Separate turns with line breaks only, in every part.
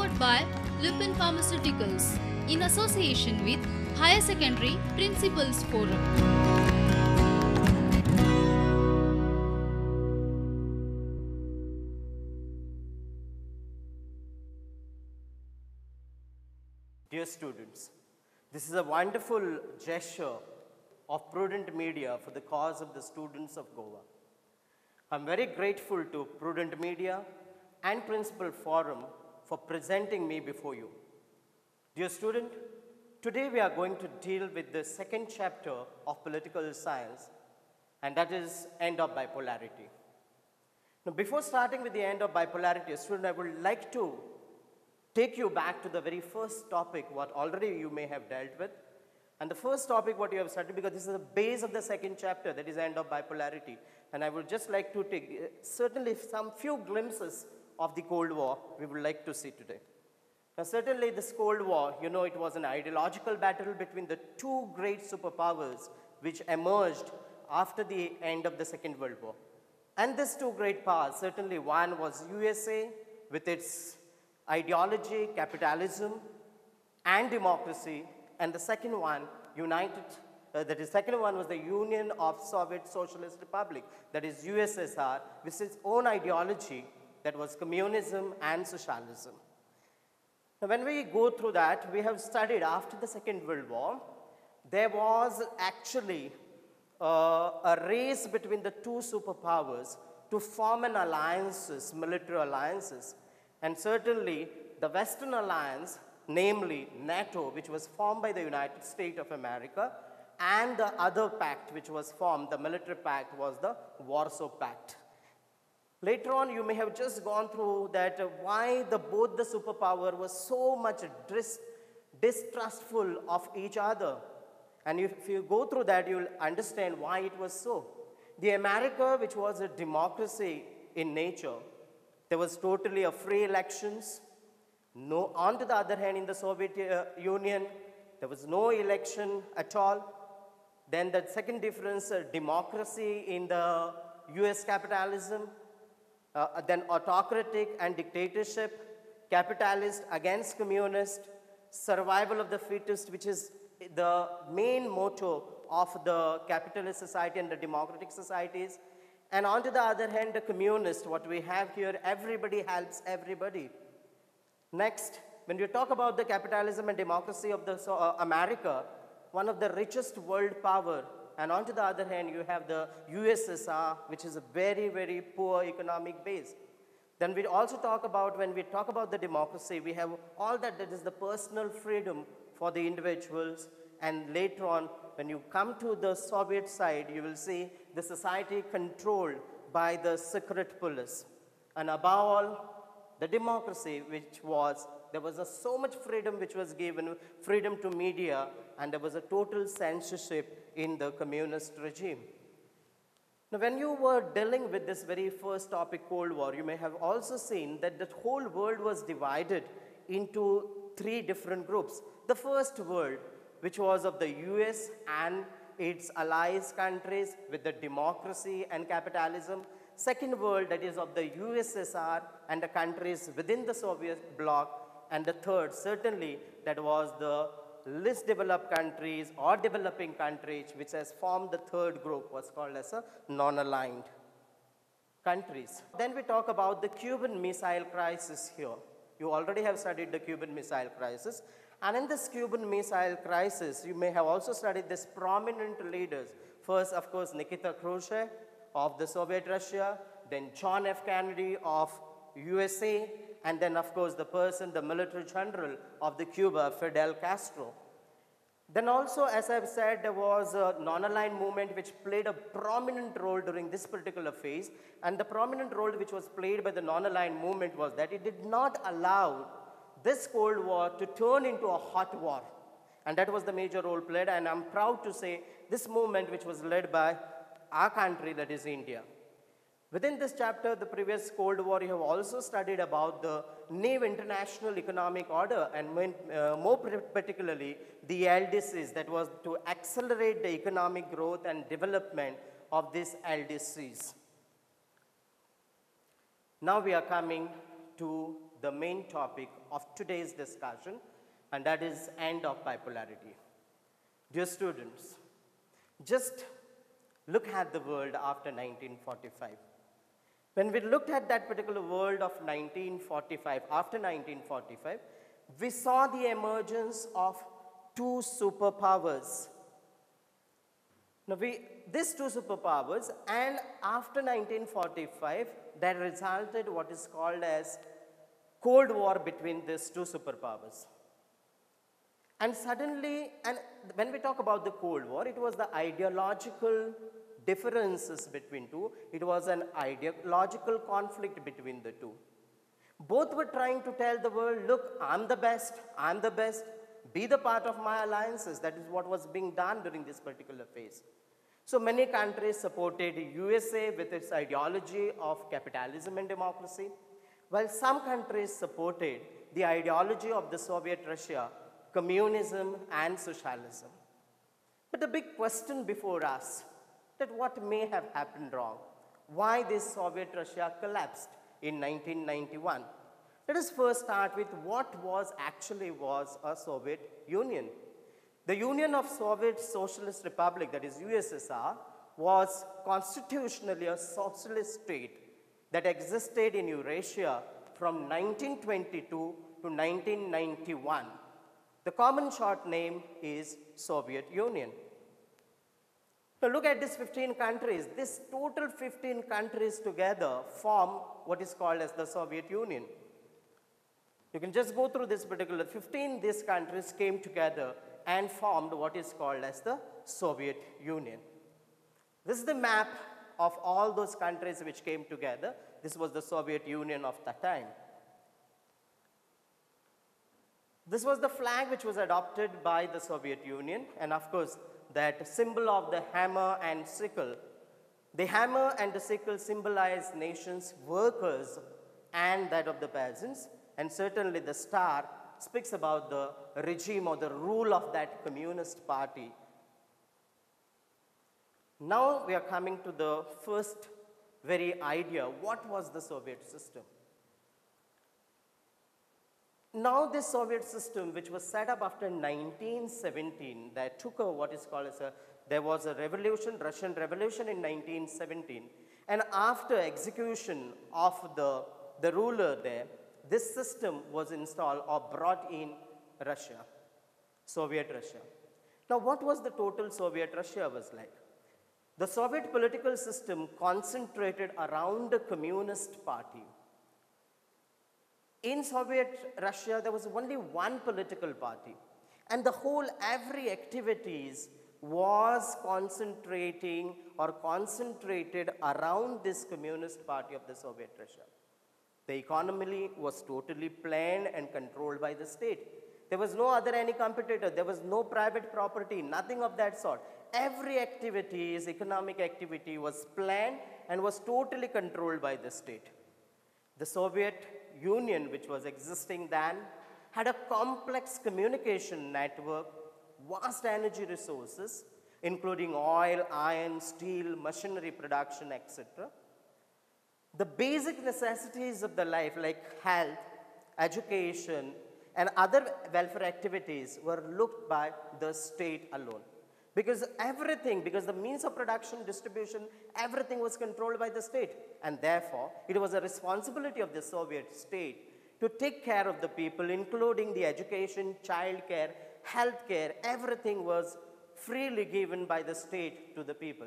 powered by Lupin Pharmaceuticals in association with Higher Secondary Principals Forum.
Dear students, this is a wonderful gesture of Prudent Media for the cause of the students of Goa. I'm very grateful to Prudent Media and Principal Forum for presenting me before you. Dear student, today we are going to deal with the second chapter of political science, and that is end of bipolarity. Now, before starting with the end of bipolarity, student, I would like to take you back to the very first topic what already you may have dealt with. And the first topic what you have studied, because this is the base of the second chapter, that is end of bipolarity. And I would just like to take certainly some few glimpses of the Cold War we would like to see today. Now certainly this Cold War, you know, it was an ideological battle between the two great superpowers which emerged after the end of the Second World War. And these two great powers, certainly one was USA with its ideology, capitalism and democracy, and the second one, second one was the Union of Soviet Socialist Republic, that is USSR, with its own ideology that was communism and socialism. Now when we go through that, we have studied after the Second World War, there was actually a race between the two superpowers to form an alliances, military alliances, and certainly the Western Alliance, namely NATO, which was formed by the United States of America, and the other pact which was formed, the military pact, was the Warsaw Pact. Later on, you may have just gone through that why both the superpower was so much distrustful of each other. And if you go through that, you will understand why it was so. The America, which was a democracy in nature, there was totally a free elections. No, on to the other hand, in the Soviet Union, there was no election at all. Then the second difference, democracy in the US capitalism, then autocratic and dictatorship, capitalist against communist, survival of the fittest, which is the main motto of the capitalist society and the democratic societies. And on to the other hand, the communist, what we have here, everybody helps everybody. Next, when we talk about the capitalism and democracy of the America, one of the richest world power, and on to the other hand, you have the USSR, which is a very, very poor economic base. Then we also talk about, when we talk about the democracy, we have all that is the personal freedom for the individuals, and later on, when you come to the Soviet side, you will see the society controlled by the secret police. And above all, the democracy, which was, there was so much freedom which was given, freedom to media, and there was a total censorship in the communist regime. Now, when you were dealing with this very first topic, Cold War, you may have also seen that the whole world was divided into three different groups. The first world, which was of the US and its allies countries with the democracy and capitalism. Second world, that is of the USSR and the countries within the Soviet bloc. And the third, certainly, that was the least developed countries or developing countries, which has formed the third group, was called as a non-aligned countries. Then we talk about the Cuban Missile Crisis here. You already have studied the Cuban Missile Crisis. And in this Cuban Missile Crisis, you may have also studied these prominent leaders. First, of course, Nikita Khrushchev of the Soviet Russia, then John F. Kennedy of USA, and then, of course, the military general of the Cuba, Fidel Castro. Then also, as I've said, there was a non-aligned movement which played a prominent role during this particular phase. And the prominent role which was played by the non-aligned movement was that it did not allow this Cold War to turn into a hot war. And that was the major role played. And I'm proud to say this movement, which was led by our country, that is India. Within this chapter, the previous Cold War, you have also studied about the new international economic order, and more particularly the LDCs, that was to accelerate the economic growth and development of these LDCs. Now we are coming to the main topic of today's discussion, and that is end of bipolarity. Dear students, just look at the world after 1945. When we looked at that particular world of 1945, after 1945, we saw the emergence of two superpowers. Now, these two superpowers, and after 1945, that resulted what is called as Cold War between these two superpowers. And suddenly, and when we talk about the Cold War, it was the ideological differences between two. It was an ideological conflict between the two. Both were trying to tell the world, look, I'm the best, be the part of my alliances. That is what was being done during this particular phase. So many countries supported USA with its ideology of capitalism and democracy, while some countries supported the ideology of the Soviet Russia, communism and socialism. But the big question before us, that what may have happened wrong? Why this Soviet Russia collapsed in 1991? Let us first start with what actually was a Soviet Union. The Union of Soviet Socialist Republic, that is USSR, was constitutionally a socialist state that existed in Eurasia from 1922 to 1991. The common short name is Soviet Union. Now look at these 15 countries. This total 15 countries together form what is called as the Soviet Union. You can just go through this particular 15, these countries came together and formed what is called as the Soviet Union. This is the map of all those countries which came together. This was the Soviet Union of that time. This was the flag which was adopted by the Soviet Union, and of course, that symbol of the hammer and sickle. The hammer and the sickle symbolize nations, workers, and that of the peasants, and certainly the star speaks about the regime or the rule of that communist party. Now we are coming to the first very idea. What was the Soviet system? Now this Soviet system, which was set up after 1917, that took what is called as there was a revolution, Russian Revolution in 1917. And after execution of the ruler there, this system was installed or brought in Russia, Soviet Russia. Now what was the total Soviet Russia was like? The Soviet political system concentrated around the Communist Party. In Soviet Russia, there was only one political party, and every activities was concentrated around this Communist Party of the Soviet Russia. The economy was totally planned and controlled by the state. There was no any competitor, there was no private property, nothing of that sort. Every economic activity was planned and was totally controlled by the state. The Soviet Union, which was existing then, had a complex communication network, vast energy resources, including oil, iron, steel, machinery production, etc. The basic necessities of the life like health, education, and other welfare activities were looked by the state alone. Because the means of production, distribution, everything was controlled by the state. And therefore, it was a responsibility of the Soviet state to take care of the people, including the education, child care, health care. Everything was freely given by the state to the people.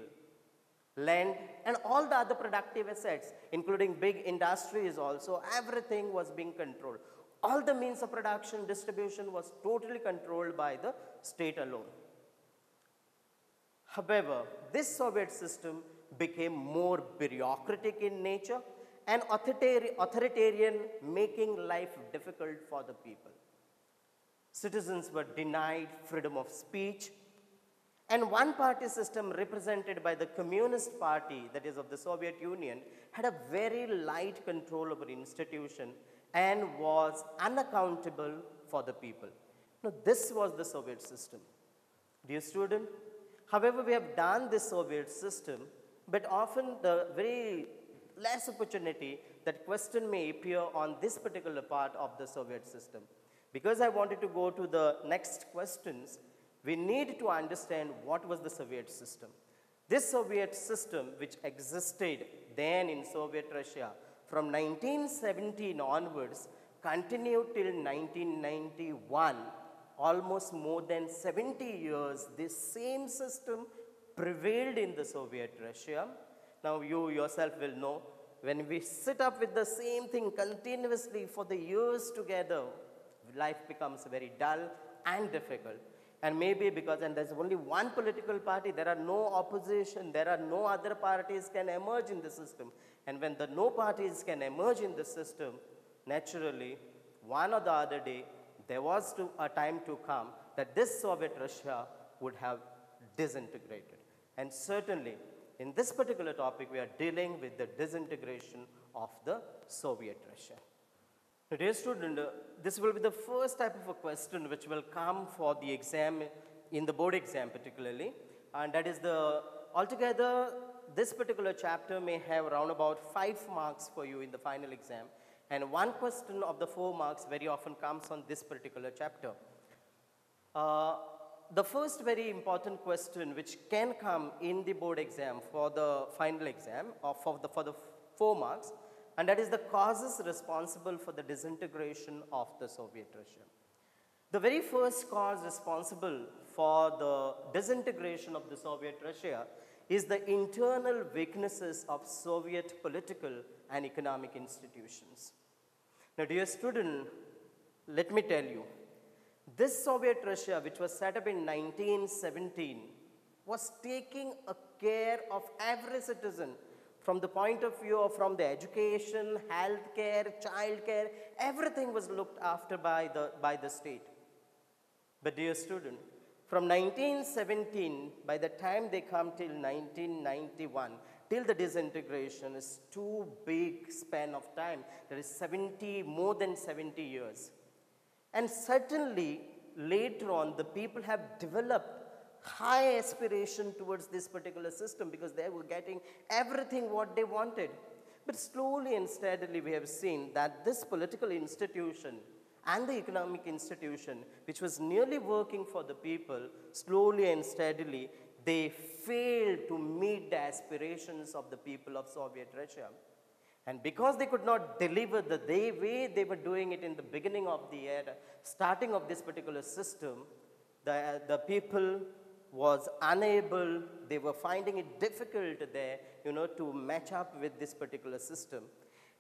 Land and all the other productive assets, including big industries also, everything was being controlled. All the means of production, distribution was totally controlled by the state alone. However, this Soviet system became more bureaucratic in nature and authoritarian, making life difficult for the people. Citizens were denied freedom of speech, and one-party system represented by the Communist Party, that is of the Soviet Union, had a very light control over institution and was unaccountable for the people. Now, this was the Soviet system. Dear student, however, we have done this Soviet system, but often the very less opportunity that question may appear on this particular part of the Soviet system. Because I wanted to go to the next questions, we need to understand what was the Soviet system. This Soviet system, which existed then in Soviet Russia from 1917 onwards, continued till 1991, almost more than 70 years, this same system prevailed in the Soviet Russia. Now you yourself will know, when we sit up with the same thing continuously for the years together, life becomes very dull and difficult. And maybe because, and there's only one political party, there are no opposition, there are no other parties can emerge in the system. And when the no parties can emerge in the system, naturally, one or the other day, there was a time to come that this Soviet Russia would have disintegrated. And certainly, in this particular topic, we are dealing with the disintegration of the Soviet Russia. Now, dear student, this will be the first type of a question which will come for the exam, in the board exam particularly. And that is altogether, this particular chapter may have around about 5 marks for you in the final exam. And one question of the 4 marks very often comes on this particular chapter. The first very important question which can come in the board exam for the final exam, or for the 4 marks, and that is the causes responsible for the disintegration of the Soviet Russia. The very first cause responsible for the disintegration of the Soviet Russia is the internal weaknesses of Soviet political and economic institutions. Now, dear student, let me tell you, this Soviet Russia, which was set up in 1917, was taking a care of every citizen from the point of view of from the education, healthcare, childcare, everything was looked after by the state. But dear student, from 1917, by the time they come till 1991, till the disintegration is too big span of time. That is more than 70 years. And certainly, later on, the people have developed high aspiration towards this particular system because they were getting everything what they wanted. But slowly and steadily, we have seen that this political institution and the economic institution, which was nearly working for the people, slowly and steadily, they failed to meet the aspirations of the people of Soviet Russia. And because they could not deliver the way they were doing it in the beginning of the era, starting of this particular system, the people was unable, they were finding it difficult there, to match up with this particular system.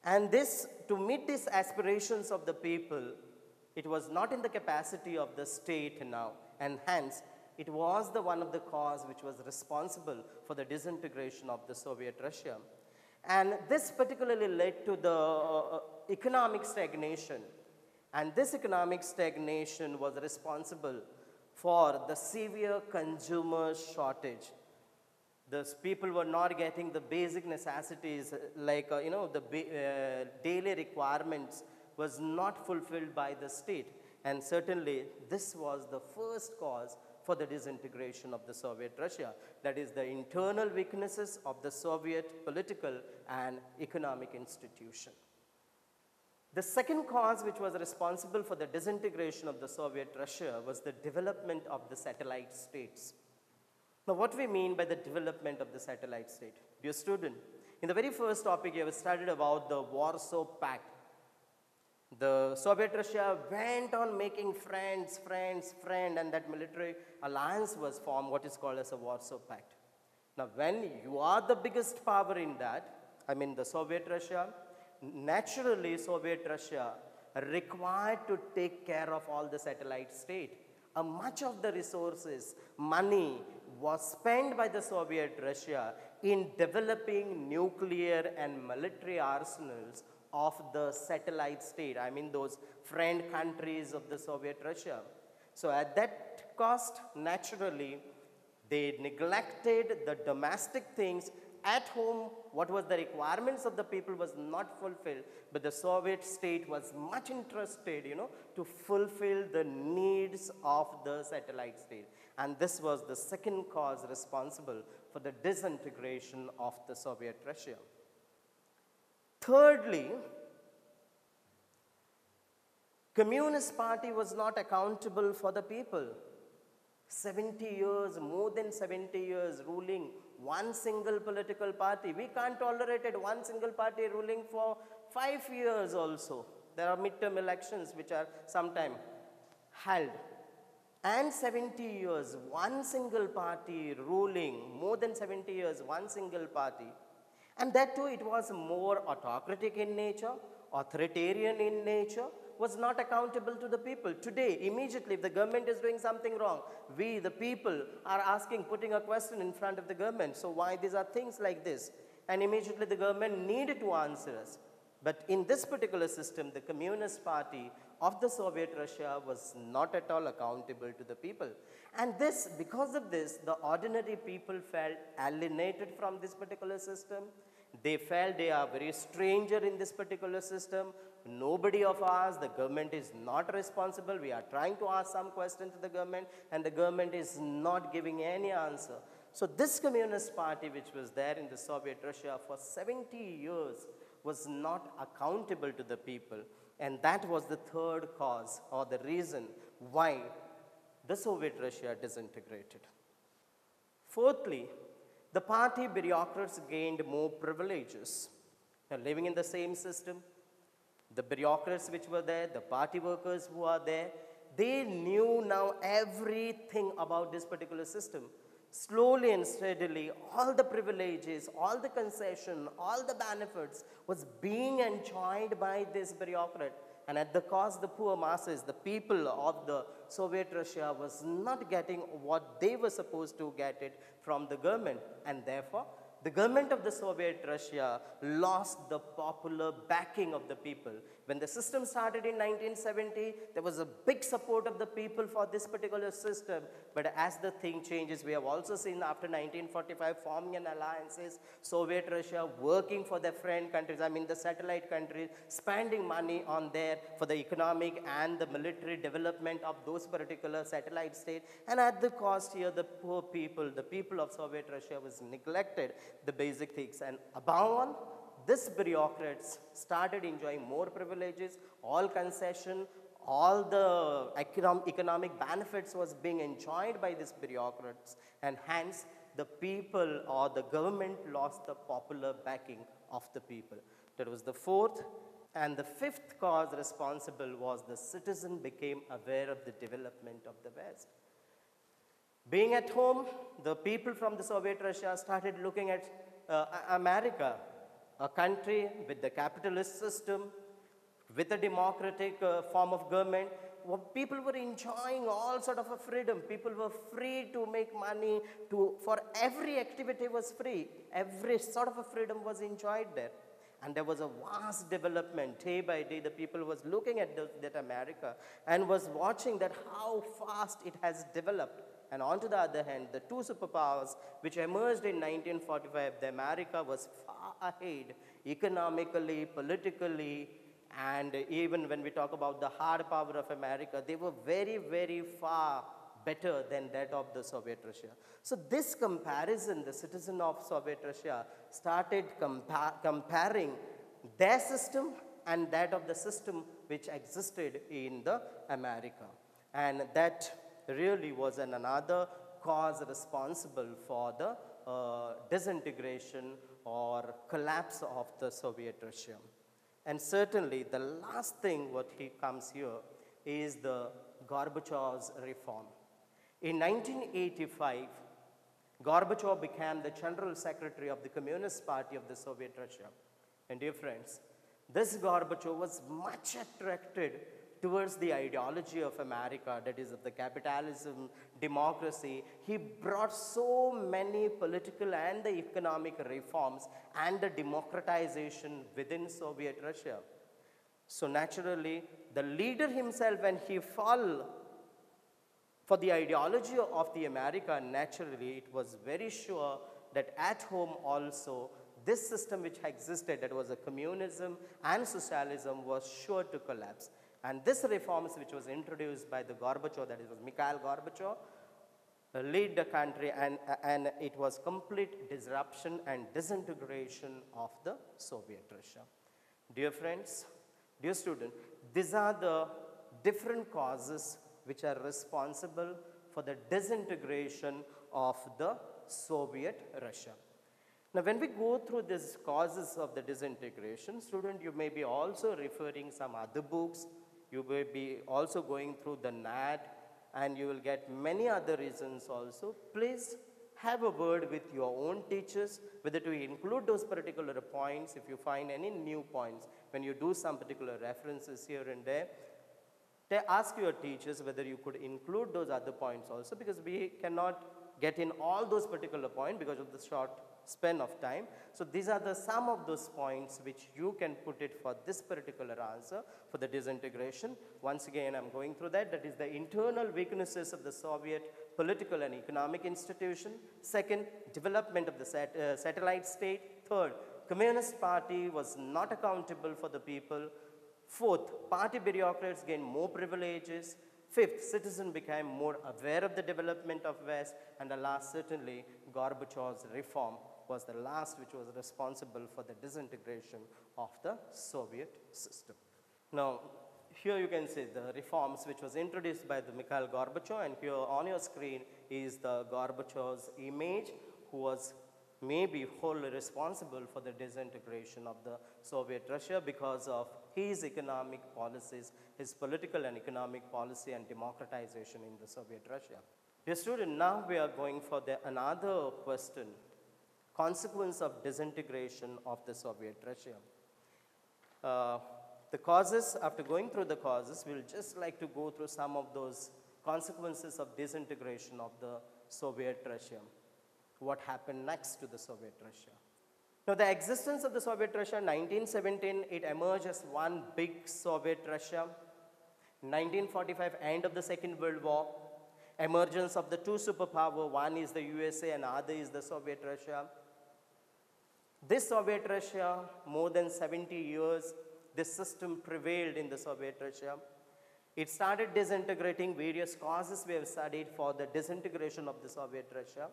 And this, to meet these aspirations of the people, it was not in the capacity of the state now, and hence, it was one of the cause which was responsible for the disintegration of the Soviet Russia. And this particularly led to the economic stagnation. And this economic stagnation was responsible for the severe consumer shortage. Those people were not getting the basic necessities like, the daily requirements was not fulfilled by the state. And certainly, this was the first cause for the disintegration of the Soviet Russia. That is the internal weaknesses of the Soviet political and economic institution. The second cause which was responsible for the disintegration of the Soviet Russia was the development of the satellite states. Now, what we mean by the development of the satellite state? Dear student, in the very first topic you have studied about the Warsaw Pact. The Soviet Russia went on making friends, and that military alliance was formed, what is called as a Warsaw Pact. Now, when you are the biggest power in that, the Soviet Russia, naturally Soviet Russia required to take care of all the satellite states. Much of the resources, money was spent by the Soviet Russia in developing nuclear and military arsenals of the satellite state, those friend countries of the Soviet Russia. So at that cost, naturally, they neglected the domestic things. At home, what was the requirements of the people was not fulfilled, but the Soviet state was much interested, to fulfill the needs of the satellite state. And this was the second cause responsible for the disintegration of the Soviet Russia. Thirdly, Communist Party was not accountable for the people. 70 years, more than 70 years ruling one single political party. We can't tolerate it, one single party ruling for 5 years also. There are midterm elections which are sometime held. And 70 years, one single party ruling, more than 70 years, one single party. And that too, it was more autocratic in nature, authoritarian in nature, was not accountable to the people. Today, immediately, if the government is doing something wrong, we, the people, are asking, putting a question in front of the government. So why these are things like this? And immediately the government needed to answer us. But in this particular system, the Communist Party of the Soviet Russia was not at all accountable to the people. And this, because of this, the ordinary people felt alienated from this particular system. They felt they are very stranger in this particular system. Nobody of us, the government is not responsible. We are trying to ask some question to the government, and the government is not giving any answer. So this Communist Party, which was there in the Soviet Russia for 70 years, was not accountable to the people. And that was the third cause or the reason why the Soviet Russia disintegrated. Fourthly, the party bureaucrats gained more privileges. Now, living in the same system, the bureaucrats which were there, the party workers who are there, they knew now everything about this particular system. Slowly and steadily, all the privileges, all the concession, all the benefits was being enjoyed by this bureaucrat. And at the cost, the poor masses, the people of the Soviet Russia was not getting what they were supposed to get it from the government. And therefore, the government of the Soviet Russia lost the popular backing of the people. When the system started in 1970, there was a big support of the people for this particular system. But as the thing changes, we have also seen after 1945 forming an alliances, Soviet Russia working for their friend countries, I mean the satellite countries, spending money on there for the economic and the military development of those particular satellite states. And at the cost here, the poor people, the people of Soviet Russia was neglected the basic things. And above all, this bureaucrats started enjoying more privileges, all concession, all the economic benefits was being enjoyed by these bureaucrats, and hence the people or the government lost the popular backing of the people. That was the fourth. And the fifth cause responsible was the citizen became aware of the development of the West. Being at home, the people from the Soviet Russia started looking at America, a country with the capitalist system, with a democratic form of government. People were enjoying all sort of a freedom. People were free to make money, for every activity was free. Every sort of a freedom was enjoyed there. And there was a vast development. Day by day, the people was looking at that America and was watching that how fast it has developed. And on to the other hand, the two superpowers which emerged in 1945, the America was far ahead economically, politically, and even when we talk about the hard power of America, they were very, very far better than that of the Soviet Russia. So this comparison, the citizen of Soviet Russia started comparing their system and that of the system which existed in the America. And that really was another cause responsible for the disintegration or collapse of the Soviet Russia. And certainly the last thing what he comes here is the Gorbachev's reform. In 1985, Gorbachev became the General Secretary of the Communist Party of the Soviet Russia. And dear friends, this Gorbachev was much attracted towards the ideology of America, that is of the capitalism, democracy. He brought so many political and the economic reforms and the democratization within Soviet Russia. So naturally, the leader himself, when he fell for the ideology of the America, naturally, it was very sure that at home also, this system which existed, that was a communism and socialism, was sure to collapse. And this reforms which was introduced by the Gorbachev, that is was Mikhail Gorbachev, lead the country, and it was complete disruption and disintegration of the Soviet Russia. Dear friends, dear student, these are the different causes which are responsible for the disintegration of the Soviet Russia. Now, when we go through these causes of the disintegration, student, you may be also referring some other books. You may be also going through the NAD, and you will get many other reasons also. Please have a word with your own teachers, whether to include those particular points. If you find any new points, when you do some particular references here and there, ask your teachers whether you could include those other points also, because we cannot get in all those particular points because of the short span of time. So these are the some of those points which you can put it for this particular answer for the disintegration. Once again, I'm going through that. That is the internal weaknesses of the Soviet political and economic institution. Second, development of the satellite state. Third, Communist Party was not accountable for the people. Fourth, party bureaucrats gained more privileges. Fifth, citizens became more aware of the development of West. And the last, certainly, Gorbachev's reform was the last which was responsible for the disintegration of the Soviet system. Now, here you can see the reforms which was introduced by the Mikhail Gorbachev, and here on your screen is the Gorbachev's image, who was maybe wholly responsible for the disintegration of the Soviet Russia because of his economic policies, his political and economic policy and democratization in the Soviet Russia. Dear student, now we are going for another question, consequence of disintegration of the Soviet Russia. The causes, after going through the causes, we'll just like to go through some of those consequences of disintegration of the Soviet Russia. What happened next to the Soviet Russia? Now, the existence of the Soviet Russia, 1917, it emerged as one big Soviet Russia. 1945, end of the Second World War, emergence of the two superpowers, one is the USA and other is the Soviet Russia. This Soviet Russia, more than 70 years, this system prevailed in the Soviet Russia. It started disintegrating. Various causes we have studied for the disintegration of the Soviet Russia.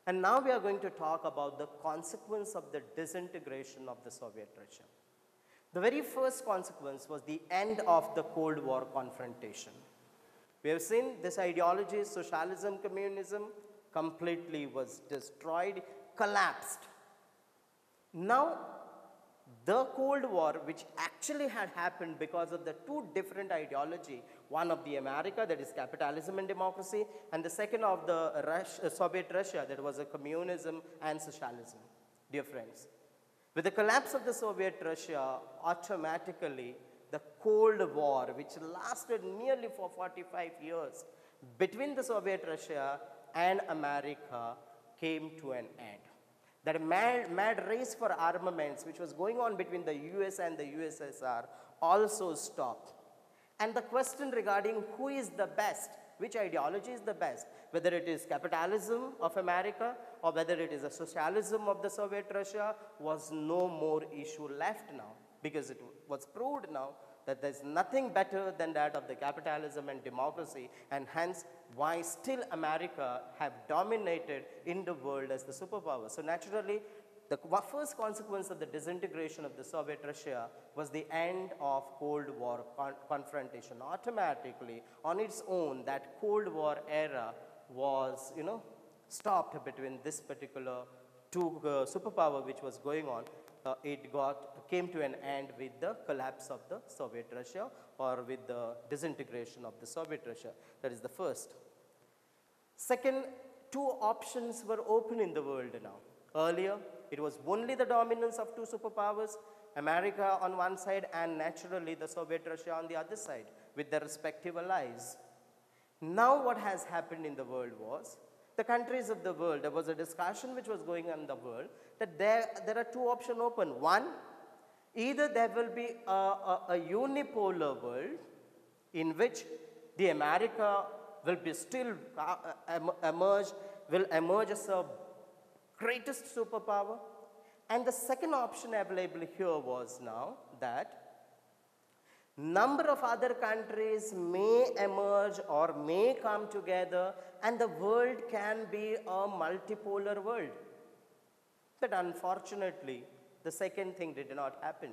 And now we are going to talk about the consequence of the disintegration of the Soviet Russia. The very first consequence was the end of the Cold War confrontation. We have seen this ideology, socialism, communism, completely was destroyed, collapsed. Now, the Cold War, which actually had happened because of the two different ideology, one of the America, that is capitalism and democracy, and the second of the Soviet Russia, that was a communism and socialism. Dear friends, with the collapse of the Soviet Russia, automatically the Cold War, which lasted nearly for 45 years, between the Soviet Russia and America came to an end. That mad race for armaments, which was going on between the US and the USSR, also stopped. And the question regarding who is the best, which ideology is the best, whether it is capitalism of America or whether it is a socialism of the Soviet Russia, was no more issue left now, because it was proved now that there's nothing better than that of the capitalism and democracy, and hence why still America have dominated in the world as the superpower. So naturally, the first consequence of the disintegration of the Soviet Russia was the end of Cold War confrontation. Automatically, on its own, that Cold War era was, stopped between this particular two superpower which was going on. It came to an end with the collapse of the Soviet Russia, or with the disintegration of the Soviet Russia. That is the first. Second, two options were open in the world now. Earlier, it was only the dominance of two superpowers, America on one side and naturally the Soviet Russia on the other side, with their respective allies. Now what has happened in the world was, the countries of the world, there was a discussion which was going on in the world, that there are two options open. One, either there will be a unipolar world in which the America will be still emerge as a greatest superpower. And the second option available here was now that number of other countries may emerge or may come together and the world can be a multipolar world. But unfortunately, the second thing did not happen.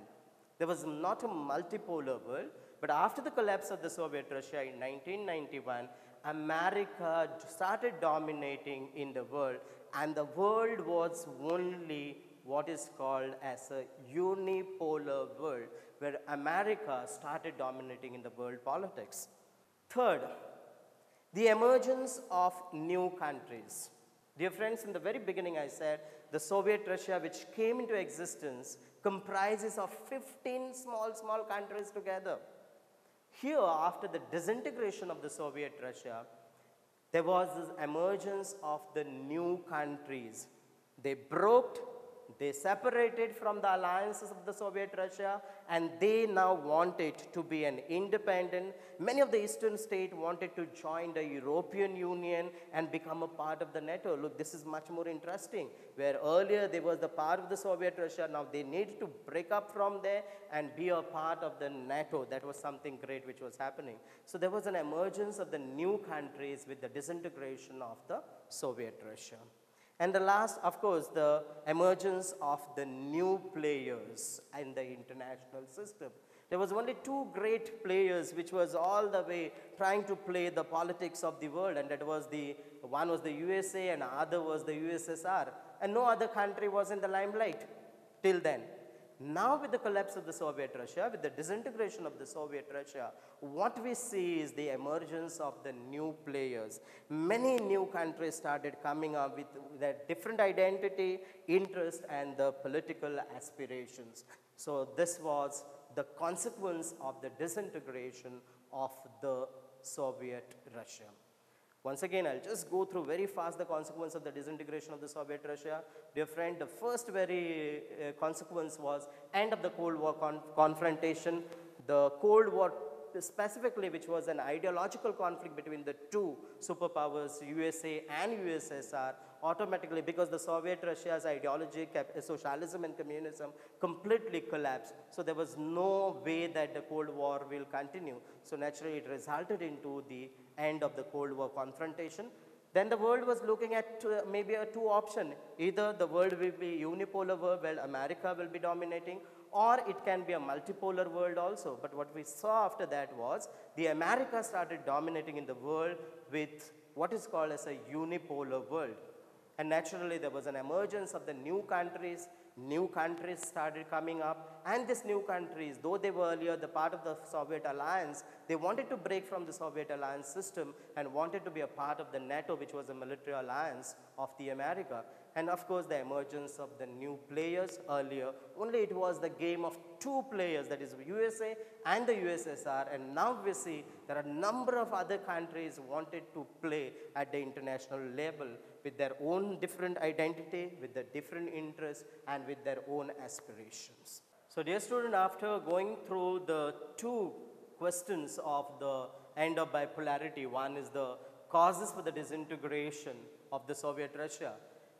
There was not a multipolar world, but after the collapse of the Soviet Russia in 1991, America started dominating in the world, and the world was only what is called as a unipolar world, where America started dominating in the world politics. Third, the emergence of new countries. Dear friends, in the very beginning I said the Soviet Russia, which came into existence, comprises of 15 small countries together. Here, after the disintegration of the Soviet Russia, there was this emergence of the new countries. They broke, they separated from the alliances of the Soviet Russia, and they now wanted to be an independent. Many of the eastern states wanted to join the European Union and become a part of the NATO. Look, this is much more interesting. Where earlier they was the part of the Soviet Russia, now they needed to break up from there and be a part of the NATO. That was something great which was happening. So there was an emergence of the new countries with the disintegration of the Soviet Russia. And the last, of course, the emergence of the new players in the international system. There was only two great players which was all the way trying to play the politics of the world, and that was one was the USA and the other was the USSR. And no other country was in the limelight till then. Now with the collapse of the Soviet Russia, with the disintegration of the Soviet Russia, what we see is the emergence of the new players. Many new countries started coming up with their different identity, interest, and the political aspirations. So this was the consequence of the disintegration of the Soviet Russia. Once again, I'll just go through very fast the consequence of the disintegration of the Soviet Russia. Dear friend, the first very consequence was end of the Cold War confrontation. The Cold War specifically, which was an ideological conflict between the two superpowers, USA and USSR, automatically, because the Soviet Russia's ideology, socialism and communism, completely collapsed. So there was no way that the Cold War will continue. So naturally, it resulted into the end of the Cold War confrontation. Then the world was looking at maybe a two option. Either the world will be unipolar world where America will be dominating, or it can be a multipolar world also. But what we saw after that was the America started dominating in the world with what is called as a unipolar world. And naturally, there was an emergence of the new countries. New countries started coming up, and these new countries, though they were earlier the part of the Soviet alliance, they wanted to break from the Soviet alliance system and wanted to be a part of the NATO, which was a military alliance of the America. And of course, the emergence of the new players earlier, only it was the game of two players, that is USA and the USSR, and now we see there are a number of other countries wanted to play at the international level with their own different identity, with their different interests, and with their own aspirations. So dear student, after going through the two questions of the end of bipolarity, one is the causes for the disintegration of the Soviet Russia,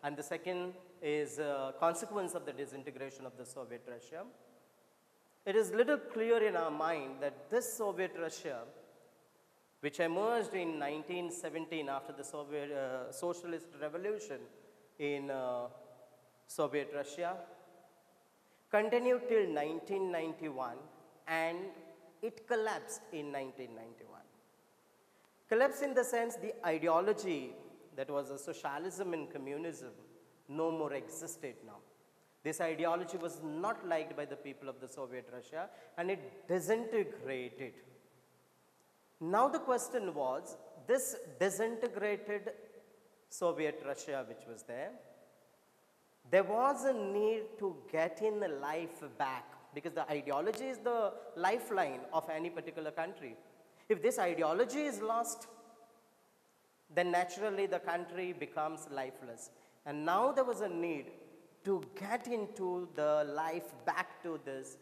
and the second is consequence of the disintegration of the Soviet Russia. It is little clear in our mind that this Soviet Russia, which emerged in 1917 after the Soviet socialist revolution in Soviet Russia, continued till 1991, and it collapsed in 1991. Collapsed in the sense the ideology that was a socialism and communism no more existed now. This ideology was not liked by the people of the Soviet Russia, and it disintegrated. Now the question was, this disintegrated Soviet Russia which was there was a need to get in life back, because the ideology is the lifeline of any particular country. If this ideology is lost, then naturally the country becomes lifeless. And now there was a need to get into the life back to this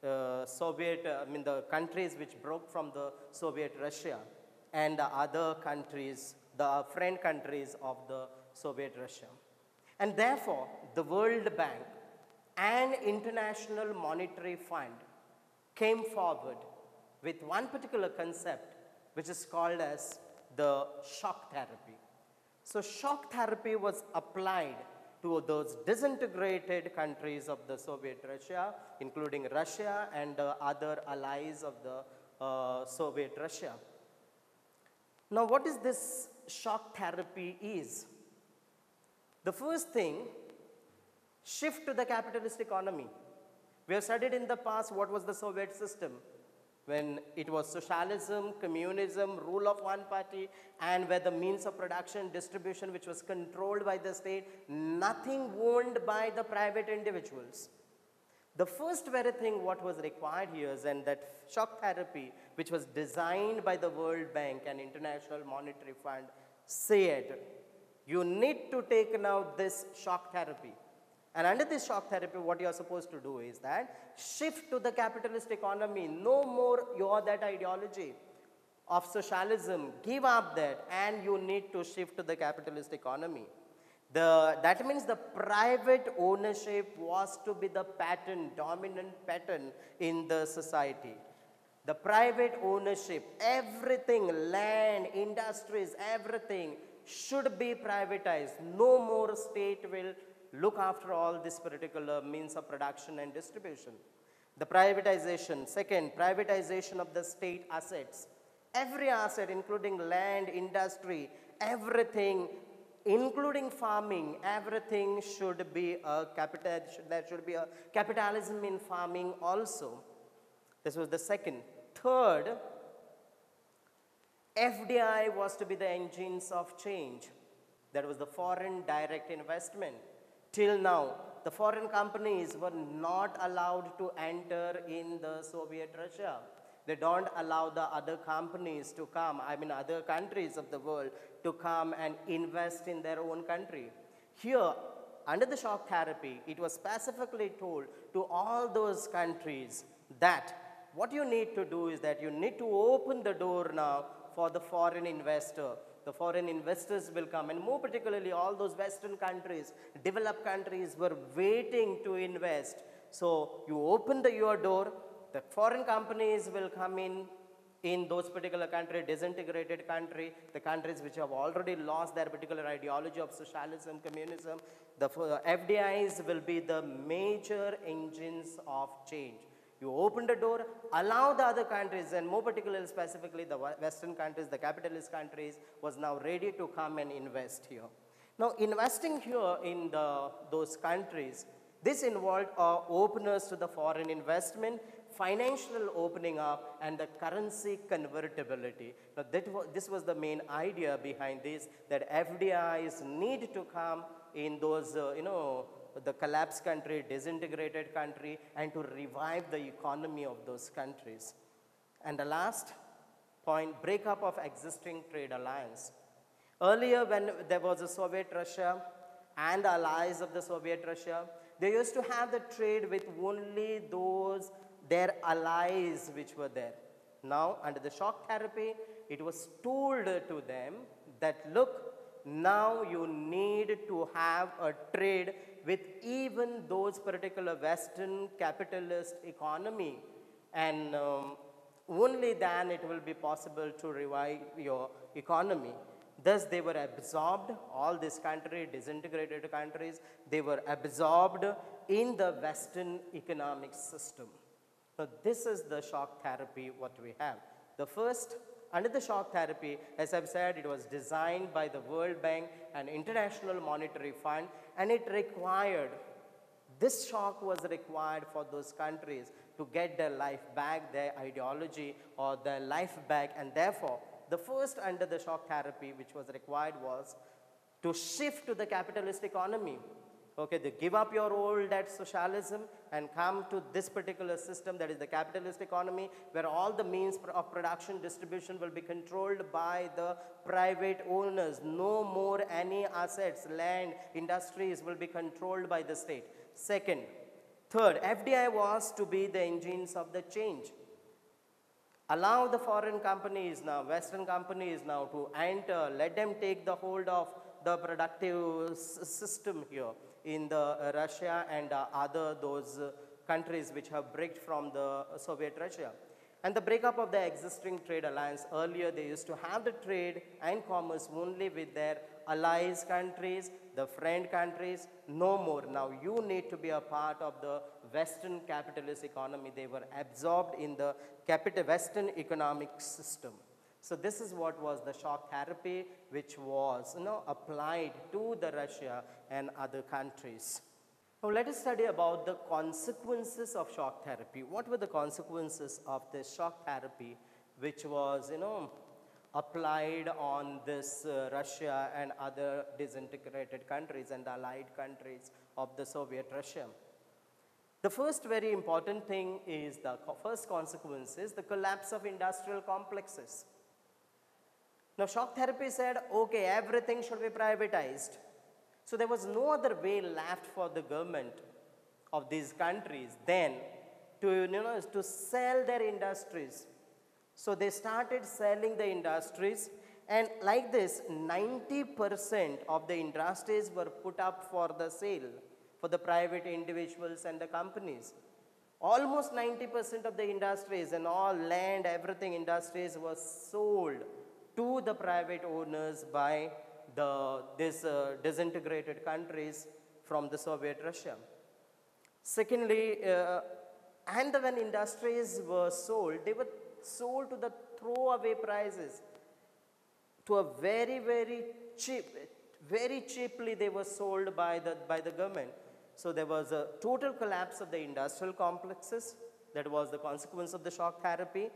the countries which broke from the Soviet Russia and the other countries, the friend countries of the Soviet Russia. And therefore, the World Bank and International Monetary Fund came forward with one particular concept which is called as the shock therapy. So shock therapy was applied to those disintegrated countries of the Soviet Russia, including Russia and other allies of the Soviet Russia. Now, what is this shock therapy is? The first thing, shift to the capitalist economy. We have studied in the past what was the Soviet system, when it was socialism, communism, rule of one party, and where the means of production, distribution, which was controlled by the state, nothing owned by the private individuals. The first very thing what was required here is, and that shock therapy, which was designed by the World Bank and International Monetary Fund, said, you need to take now this shock therapy. And under this shock therapy, what you are supposed to do is that shift to the capitalist economy. No more that ideology of socialism. Give up that, and you need to shift to the capitalist economy. That means the private ownership was to be the pattern, dominant pattern in the society. The private ownership, everything, land, industries, everything should be privatized. No more state will look after all this particular means of production and distribution. The privatization. Second, privatization of the state assets. Every asset, including land, industry, everything, including farming, everything should be a capital. There should be a capitalism in farming also. This was the second. Third, FDI was to be the engines of change. That was the foreign direct investment. Till now, the foreign companies were not allowed to enter in the Soviet Russia. They don't allow the other companies to come, other countries of the world to come and invest in their own country. Here, under the shock therapy, it was specifically told to all those countries that what you need to do is that you need to open the door now for the foreign investor. The foreign investors will come, and more particularly all those Western countries, developed countries were waiting to invest. So you open your door, the foreign companies will come in those particular countries, disintegrated country, the countries which have already lost their particular ideology of socialism, communism. The FDIs will be the major engines of change. You open the door, allow the other countries, and more particularly specifically the Western countries, the capitalist countries, was now ready to come and invest here. Now, investing here in those countries, this involved openness to the foreign investment, financial opening up, and the currency convertibility. Now, this was the main idea behind this, that FDIs need to come in those, the collapsed country, disintegrated country, and to revive the economy of those countries. And the last point, breakup of existing trade alliance. Earlier, when there was a Soviet Russia and the allies of the Soviet Russia, they used to have the trade with only their allies which were there. Now, under the shock therapy, it was told to them that, look, now you need to have a trade with even those particular Western capitalist economy, and only then it will be possible to revive your economy. Thus, they were absorbed, all these countries, disintegrated countries, they were absorbed in the Western economic system. Now, this is the shock therapy what we have. The first, under the shock therapy, as I've said, it was designed by the World Bank and International Monetary Fund, and it required, this shock was required for those countries to get their life back, their ideology or their life back, and therefore, the first under the shock therapy which was required was to shift to the capitalist economy. Okay, they give up your old socialism and come to this particular system, that is the capitalist economy, where all the means of production, distribution will be controlled by the private owners. No more any assets, land, industries will be controlled by the state. Second. Third, FDI was to be the engines of the change. Allow the foreign companies now, Western companies now to enter, let them take the hold of the productive system here in the Russia and other those countries which have breaked from the Soviet Russia. and the breakup of the existing trade alliance. Earlier, they used to have the trade and commerce only with their allies countries, the friend countries. No more. Now you need to be a part of the Western capitalist economy. They were absorbed in the Western economic system. So this is what was the shock therapy, which was applied to the Russia and other countries. Now let us study about the consequences of shock therapy. What were the consequences of this shock therapy, which was applied on this Russia and other disintegrated countries and the allied countries of the Soviet Russia? The first very important thing is the first consequence is the collapse of industrial complexes. Now shock therapy said, okay, everything should be privatized. So there was no other way left for the government of these countries than to sell their industries. So they started selling the industries, and like this, 90% of the industries were put up for the sale for the private individuals and the companies. Almost 90% of the industries and all land, everything industries was sold to the private owners by these disintegrated countries from the Soviet Russia. Secondly, and when industries were sold, they were sold to the throwaway prices to a very cheaply they were sold by the government. So there was a total collapse of the industrial complexes. That was the consequence of the shock therapy.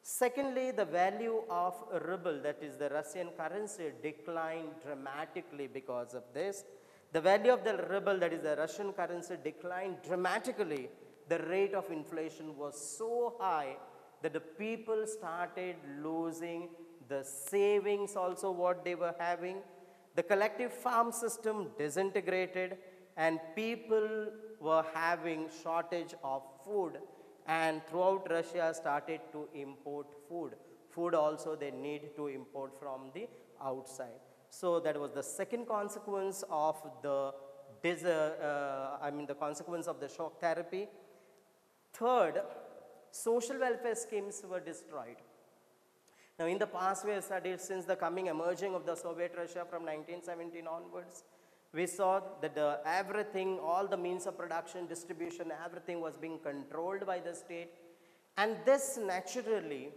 Secondly, the value of ruble, that is the Russian currency, declined dramatically because of this. The value of the ruble, that is the Russian currency, declined dramatically. The rate of inflation was so high that the people started losing the savings also what they were having. The collective farm system disintegrated, and people were having shortage of food. And throughout Russia started to import food. Food also they need to import from the outside. So that was the second consequence of the consequence of the shock therapy. Third, social welfare schemes were destroyed. Now in the past we have studied since the emerging of the Soviet Russia from 1917 onwards, we saw that everything, all the means of production, distribution, everything was being controlled by the state. And this naturally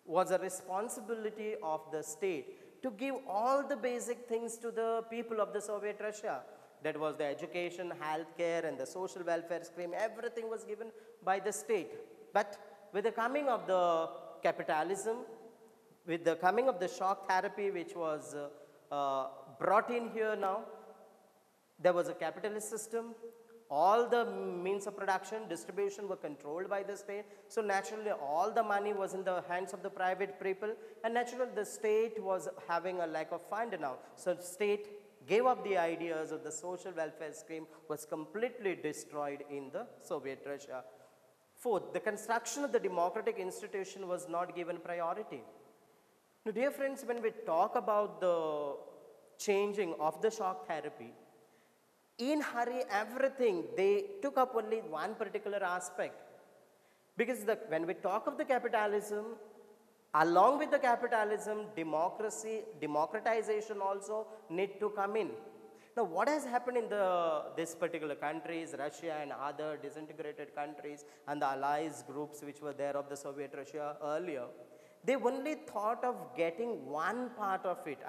was a responsibility of the state to give all the basic things to the people of the Soviet Russia. That was the education, healthcare, and the social welfare scheme. Everything was given by the state. But with the coming of the capitalism, with the coming of the shock therapy, which was brought in here now, there was a capitalist system. All the means of production, distribution were controlled by the state. So naturally, all the money was in the hands of the private people. And naturally, the state was having a lack of fund now. So the state gave up the ideas of the social welfare scheme, was completely destroyed in the Soviet Russia. Fourth, the construction of the democratic institution was not given priority. Now, dear friends, when we talk about the changing of the shock therapy, in hurry, everything, they took up only one particular aspect. Because when we talk of the capitalism, along with the capitalism, democratization also need to come in. Now, what has happened in these particular countries, Russia and other disintegrated countries and the allies groups which were there of the Soviet Russia earlier, they only thought of getting one part of it.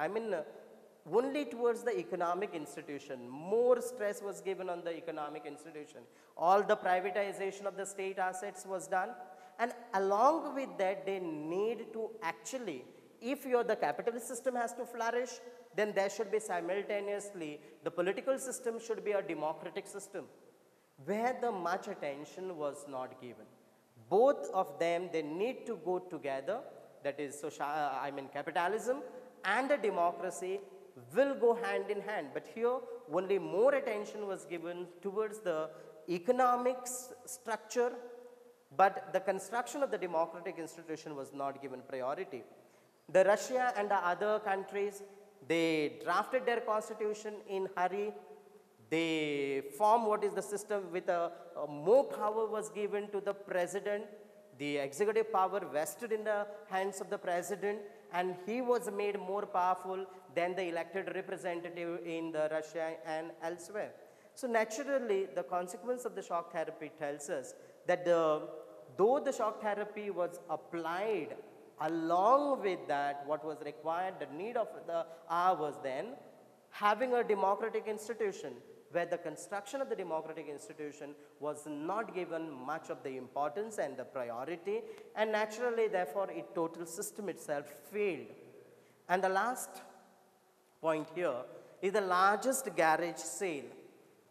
Only towards the economic institution. More stress was given on the economic institution. All the privatization of the state assets was done. And along with that, they need to actually, if the capitalist system has to flourish, then there should be simultaneously, the political system should be a democratic system, where the much attention was not given. Both of them, they need to go together. That is, capitalism and the democracy will go hand in hand. But here, only more attention was given towards the economic structure, but the construction of the democratic institution was not given priority. The Russia and the other countries, they drafted their constitution in hurry. They formed what is the system with more power was given to the president. The executive power vested in the hands of the president, and he was made more powerful than the elected representative in the Russia and elsewhere. So naturally, the consequence of the shock therapy tells us that though the shock therapy was applied along with that, what was required, the need of the hour was then having a democratic institution, where the construction of the democratic institution was not given much of the importance and the priority, and naturally, therefore, its total system itself failed. And the last point here is the largest garage sale.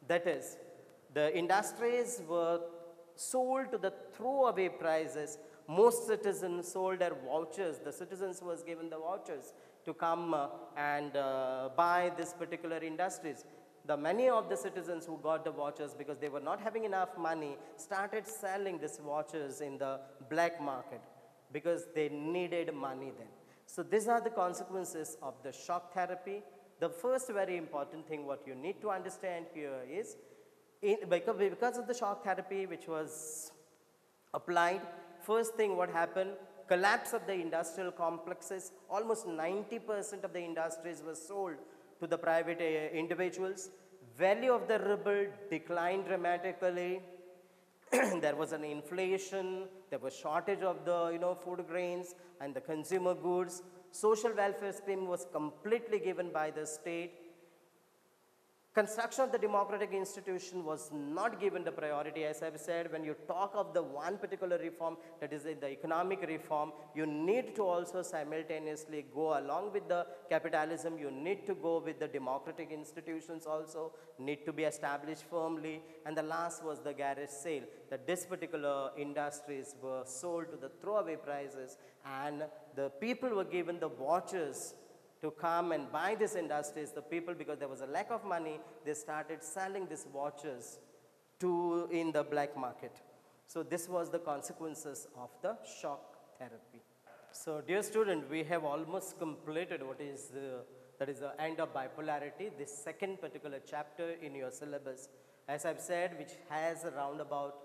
That is, the industries were sold to the throwaway prices. Most citizens sold their vouchers. The citizens was given the vouchers to come and buy this particular industries. Many of the citizens who got the vouchers, because they were not having enough money, started selling these vouchers in the black market because they needed money then. So these are the consequences of the shock therapy. The first very important thing what you need to understand here is, because of the shock therapy which was applied, first thing what happened, collapse of the industrial complexes. Almost 90% of the industries were sold to the private individuals. Value of the ruble declined dramatically. There was an inflation, there was shortage of the food grains and the consumer goods. Social welfare scheme was completely given by the state. Construction of the democratic institution was not given the priority. As I've said, when you talk of the one particular reform, that is the economic reform, you need to also simultaneously go along with the capitalism. You need to go with the democratic institutions also, need to be established firmly. And the last was the garage sale, that this particular industries were sold to the throwaway prices, and the people were given the vouchers to come and buy these industries. The people, because there was a lack of money, they started selling these vouchers in the black market. So this was the consequences of the shock therapy. So dear student, we have almost completed that is the end of bipolarity, this second particular chapter in your syllabus, as I've said, which has around about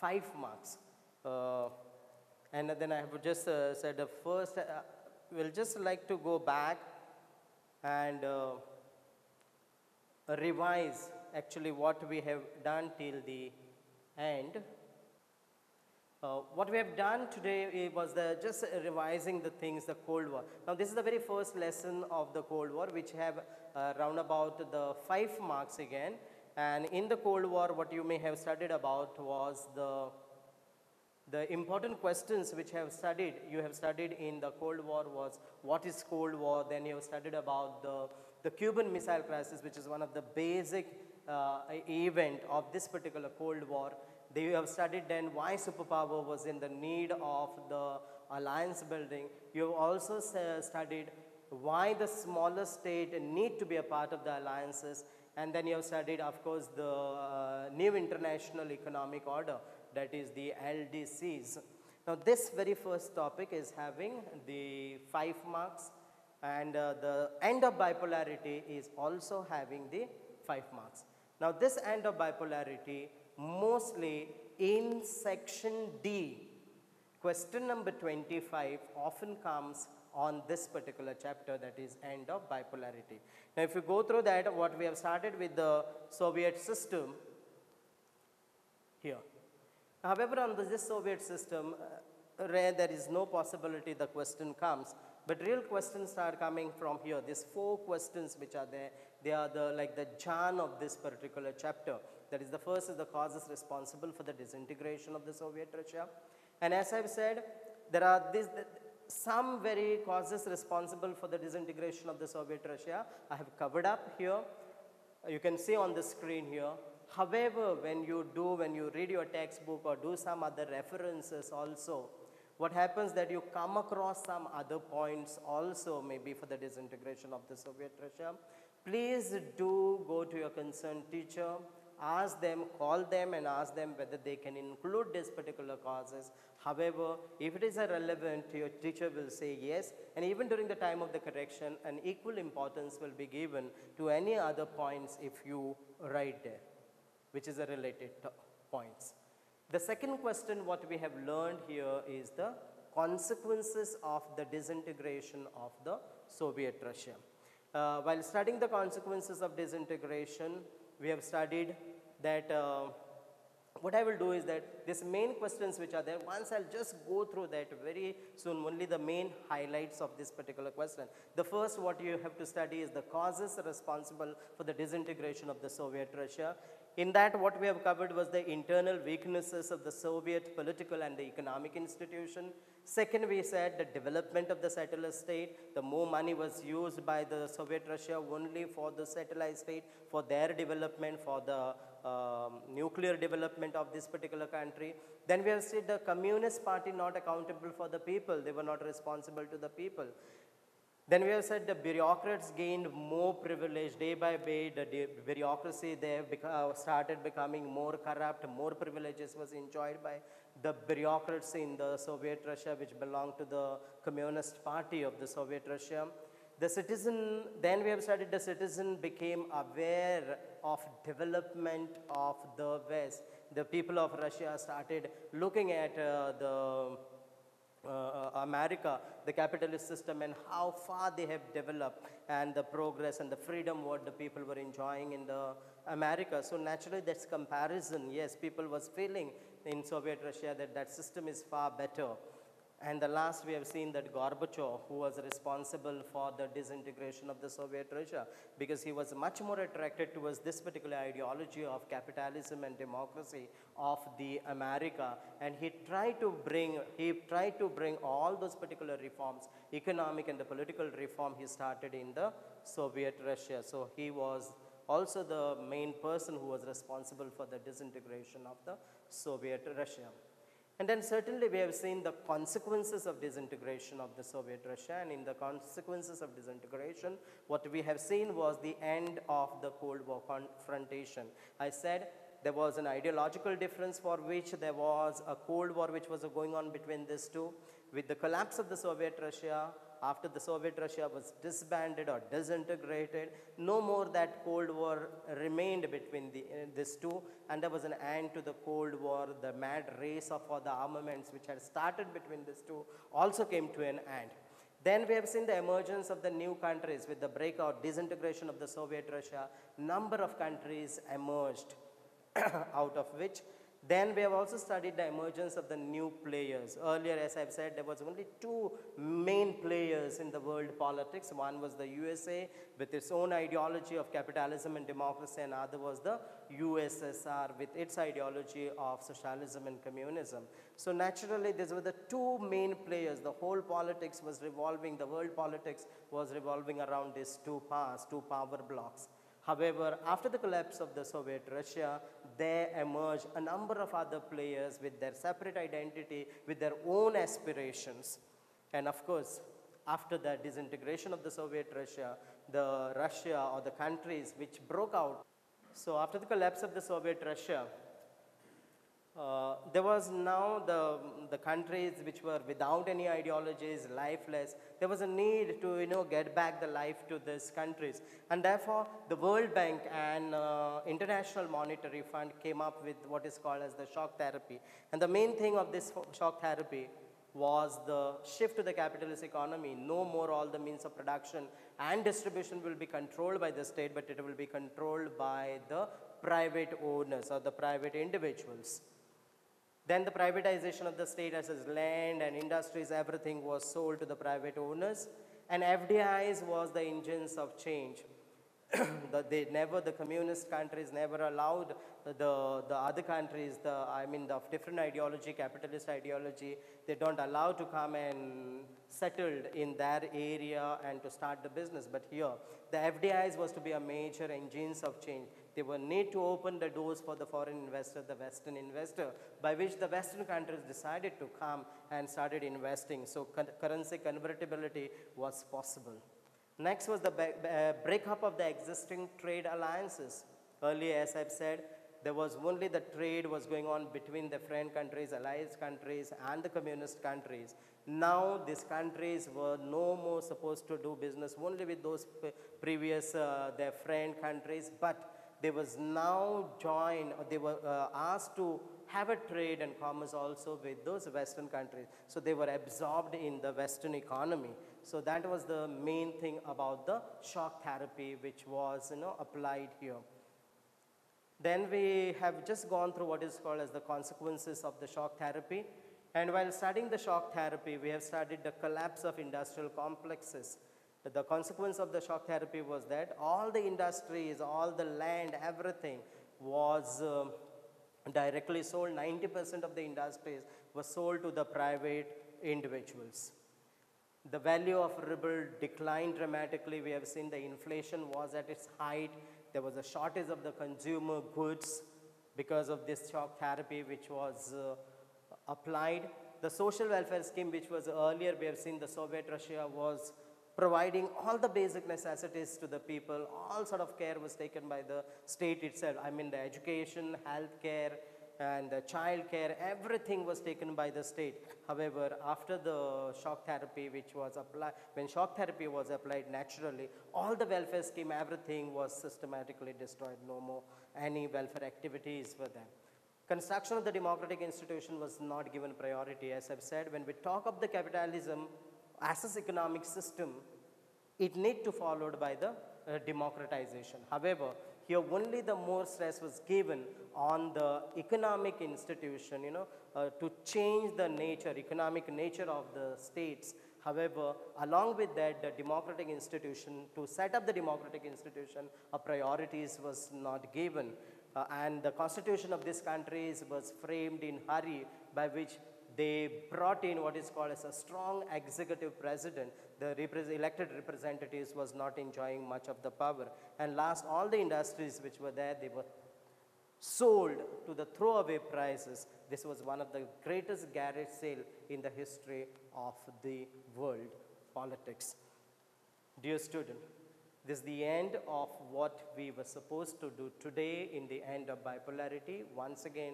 5 marks. And then I have just said the first, we'll just like to go back and revise actually what we have done till the end. What we have done today was just revising the things, the Cold War. Now this is the very first lesson of the Cold War, which have round about the 5 marks again. And in the Cold War, what you may have studied about was the important questions which you have studied in the Cold War was, what is Cold War? Then you have studied about the Cuban Missile Crisis, which is one of the basic event of this particular Cold War. They have studied then why superpower was in the need of the alliance building. You have also studied why the smaller state need to be a part of the alliances. And then you have studied, of course, the new international economic order, that is the LDCs. Now this very first topic is having the 5 marks, and the end of bipolarity is also having the 5 marks. Now this end of bipolarity, mostly in section D, question number 25 often comes on this particular chapter, that is end of bipolarity. Now if you go through that, what we have started with the Soviet system here. However, on this Soviet system, there is no possibility the question comes, but real questions are coming from here. These 4 questions which are there, they are like the Jan of this particular chapter. That is, the first is the causes responsible for the disintegration of the Soviet Russia. And as I've said, there are some very causes responsible for the disintegration of the Soviet Russia. I have covered up here. You can see on the screen here. However, when you read your textbook or do some other references also, what happens that you come across some other points also maybe for the disintegration of the Soviet Russia. Please do go to your concerned teacher, ask them, call them and ask them whether they can include these particular causes. However, if it is irrelevant, your teacher will say yes, and even during the time of the correction, an equal importance will be given to any other points if you write there, which is a related points. The second question what we have learned here is the consequences of the disintegration of the Soviet Russia. While studying the consequences of disintegration, we have studied that what I will do is that these main questions which are there, once I'll just go through that very soon, only the main highlights of this particular question. The first what you have to study is the causes responsible for the disintegration of the Soviet Russia. In that, what we have covered was the internal weaknesses of the Soviet political and the economic institution. Second, we said the development of the settler state. The more money was used by the Soviet Russia only for the satellite state, for their development, for the nuclear development of this particular country. Then we have said the Communist Party not accountable for the people. They were not responsible to the people. Then we have said the bureaucrats gained more privilege day by day. The bureaucracy there started becoming more corrupt. More privileges was enjoyed by the bureaucrats in the Soviet Russia, which belonged to the Communist Party of the Soviet Russia. The citizen, then we have studied the citizen became aware of development of the West. The people of Russia started looking at America, the capitalist system, and how far they have developed, and the progress and the freedom what the people were enjoying in the America. So naturally that's comparison. Yes, people was feeling in Soviet Russia that that system is far better. And the last we have seen that Gorbachev, who was responsible for the disintegration of the Soviet Russia, because he was much more attracted towards this particular ideology of capitalism and democracy of the America, and he tried to bring all those particular reforms, economic and the political reform he started in the Soviet Russia. So he was also the main person who was responsible for the disintegration of the Soviet Russia. And then certainly we have seen the consequences of disintegration of the Soviet Russia, and in the consequences of disintegration, what we have seen was the end of the Cold War confrontation. I said there was an ideological difference for which there was a Cold War which was going on between these two. With the collapse of the Soviet Russia, after the Soviet Russia was disbanded or disintegrated, no more that Cold War remained between these two, and there was an end to the Cold War. The mad race for the armaments which had started between these two also came to an end. Then we have seen the emergence of the new countries with the breakout, disintegration of the Soviet Russia. Number of countries emerged out of which. Then we have also studied the emergence of the new players. Earlier, as I've said, there was only two main players in the world politics. One was the USA with its own ideology of capitalism and democracy, and other was the USSR with its ideology of socialism and communism. So naturally, these were the two main players. The whole politics was revolving, the world politics was revolving around these two powers, two power blocks. However, after the collapse of the Soviet Russia, there emerged a number of other players with their separate identity, with their own aspirations. And of course, after the disintegration of the Soviet Russia, the Russia or the countries which broke out. So after the collapse of the Soviet Russia, there was now the countries which were without any ideologies, lifeless. There was a need to get back the life to these countries, and therefore the World Bank and International Monetary Fund came up with what is called as the shock therapy. And the main thing of this shock therapy was the shift to the capitalist economy. No more all the means of production and distribution will be controlled by the state, but it will be controlled by the private owners or the private individuals. Then the privatization of the state as land and industries, everything was sold to the private owners. And FDIs was the engines of change. The communist countries never allowed the other countries, of different ideology, capitalist ideology, they don't allow to come and settled in their area and to start the business. But here, the FDIs was to be a major engines of change. They were need to open the doors for the foreign investor, the Western investor, by which the Western countries decided to come and started investing. So currency convertibility was possible. Next was the breakup of the existing trade alliances. Earlier, as I've said, there was only the trade was going on between the friend countries, allied countries, and the communist countries. Now, these countries were no more supposed to do business only with those previous, their friend countries, but they was now joined, or they were asked to have a trade and commerce also with those Western countries. So they were absorbed in the Western economy. So that was the main thing about the shock therapy which was applied here. Then we have just gone through what is called as the consequences of the shock therapy. And while studying the shock therapy, we have studied the collapse of industrial complexes. The consequence of the shock therapy was that all the industries, all the land, everything was directly sold. 90% of the industries were sold to the private individuals. The value of ruble declined dramatically. We have seen the inflation was at its height. There was a shortage of the consumer goods because of this shock therapy which was applied. The social welfare scheme which was earlier, we have seen the Soviet Russia was providing all the basic necessities to the people. All sort of care was taken by the state itself. I mean the education, health care, and the child care, everything was taken by the state. However, after the shock therapy which was applied, when shock therapy was applied naturally, all the welfare scheme, everything was systematically destroyed. No more any welfare activities were there. Construction of the democratic institution was not given priority. As I've said, when we talk of the capitalism as an economic system, it need to followed by the democratization. However, here only the more stress was given on the economic institution, to change the nature, economic nature of the states. However, along with that, the democratic institution, to set up the democratic institution, a priorities was not given. And the constitution of these countries was framed in hurry, by which they brought in what is called as a strong executive president. The elected representatives was not enjoying much of the power. And last, all the industries which were there, they were sold to the throwaway prices. This was one of the greatest garage sale in the history of the world politics. Dear student, this is the end of what we were supposed to do today in the end of bipolarity. Once again,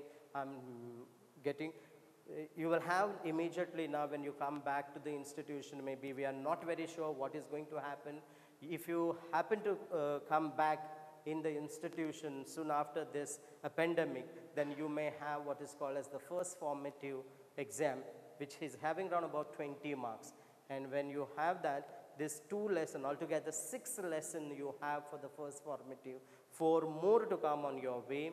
you will have immediately now when you come back to the institution, maybe we are not very sure what is going to happen. If you happen to come back in the institution soon after this pandemic, then you may have what is called as the first formative exam, which is having around about 20 marks. And when you have that, this 2 lessons, altogether 6 lessons you have for the first formative, 4 more to come on your way.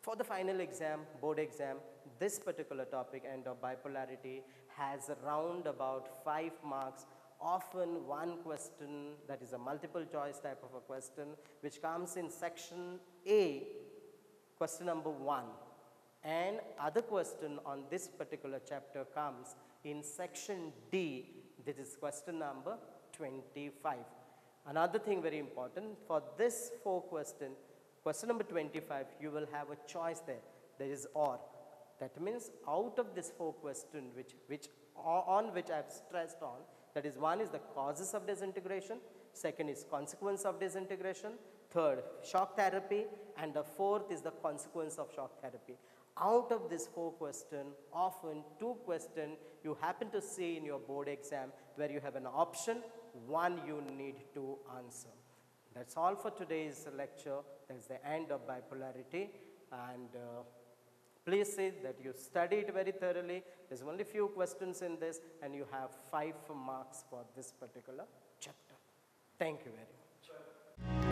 For the final exam, board exam, this particular topic, end of bipolarity, has around about 5 marks, often one question, that is a multiple choice type of a question, which comes in section A, question number 1. And other question on this particular chapter comes in section D, this is question number 25. Another thing very important, for this 4 questions, question number 25, you will have a choice there. There is or. That means out of this 4 questions, which I've stressed on, that is, one is the causes of disintegration, second is consequence of disintegration, third, shock therapy, and the fourth is the consequence of shock therapy. Out of this 4 questions, often 2 questions you happen to see in your board exam where you have an option, one you need to answer. That's all for today's lecture. That's the end of bipolarity. And please see that you studied very thoroughly. There's only few questions in this, and you have 5 marks for this particular chapter. Thank you very much.